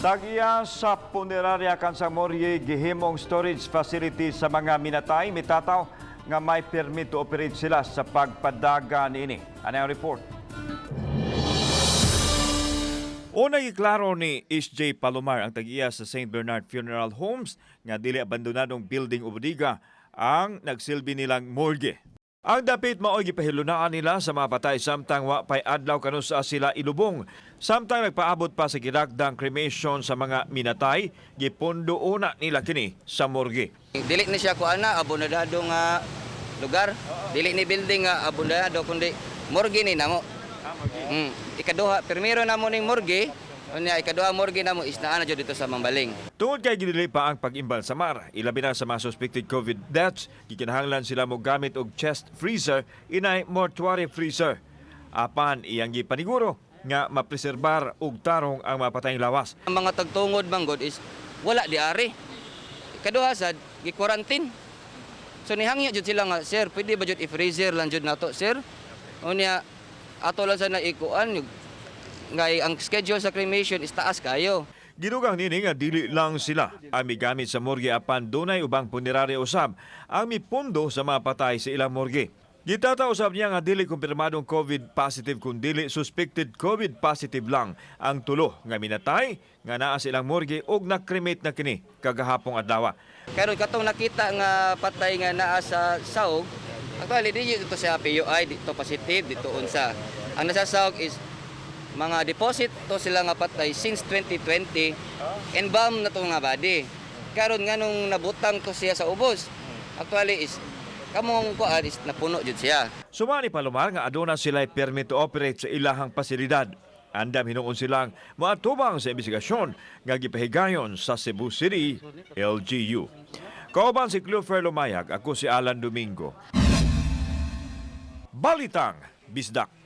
Tagiya sa punerarya kan sa Morye gihimong storage facility sa mga minatay mitataw nga may permit to operate sila sa pagpadaga niini. Ano ang report? Unay iklaro ni SJ Palomar ang tagiya sa St. Bernard Funeral Homes nga dili abandonadong building o bodega ang nagsilbi nilang morgue. Ang dapit mao'y gipahilunaan nila sa mga patay samtang wa pay adlaw kanu sa sila ilubong. Samtang nagpaabot pa sa gidagdang cremation sa mga minatay, gipundo una nila kini sa morgue. Dili ni siya kuana abonadado nga lugar. Dili ni building nga abonadado kundi morgue ni namo. Ikaduha, primero namo ning morgue, unya ikaduha morgue namo is naa na jud dito sa Mambaling. Tungod kay gidili pa ang pag-imbal sa mar, ilabi na sa mga suspected COVID deaths, gikinahanglan sila mo gamit og chest freezer inay mortuary freezer. Apan iyang gipaniguro nga mapreserbar og tarong ang mapatayng lawas. Ang mga tagtungod manggod is wala di ari. Ikaduha sad gi-quarantine. So nihangyo jud sila nga, sir, pwede ba jud i-freezer lang jud nato, sir? Unya ato lang sa naikuan nga ang schedule sa cremation is taas kayo. Gidugang nini nga dili lang sila ang migamit sa morgue apan dunay ubang punerarya usab ang mipundo sa mga patay sa ilang morgue. Gitata usab niya nga dili kumpirmadong COVID positive kun dili suspected COVID positive lang ang tulo nga minatay nga naa sa ilang morgue ug na-cremate na kini kagahapong adlaw. Karon katong nakita nga patay nga naa sa sawog, actually dito sa PUI dito positive dito unsa. Ang nasasawog is mga deposit to sila nga patay since 2020 embalm na to nga body. Karon nganong nabutang to siya sa ubos. Actually is kamong kuan is napuno jud siya. Sumani Palomar nga aduna sila permit to operate sa ilahang pasilidad. Andam hinuon silang moatubang sa investigasyon nga gipahigayon sa Cebu City LGU. Kauban si Clover Lumayag, ako si Alan Domingo. Balitang Bisdak.